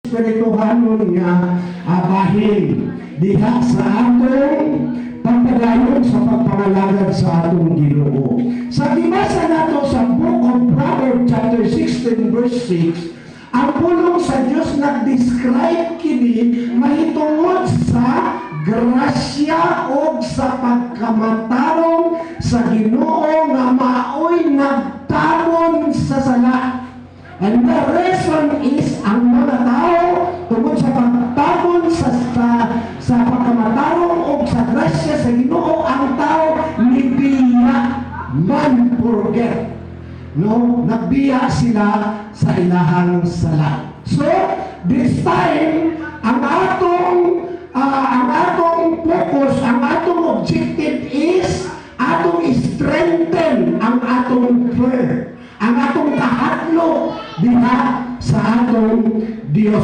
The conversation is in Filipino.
espirituhanon nga bahin diha sa atong pagpadayon sa pagpangalagad sa atong Ginoo. Sa gibasa nato sa Book of Proverbs chapter 16 verse 6, ang pulong sa Dios nag-describe kini mahitungod sa grasya o sa pagkamatarong sa Ginoo nga maoy nagtabon sa sala. And the reason is ang mga tao tungkol sa pagtabon sa pagkamatarong o sa grasya sa Ginoo, ang tao nibiya man forget. No, nagbiya sila sa ilahang sala. So, this time, ang atong focus, ang atong objective is atong strengthen ang atong prayer, ang atong kahadlok diha sa atong Dios.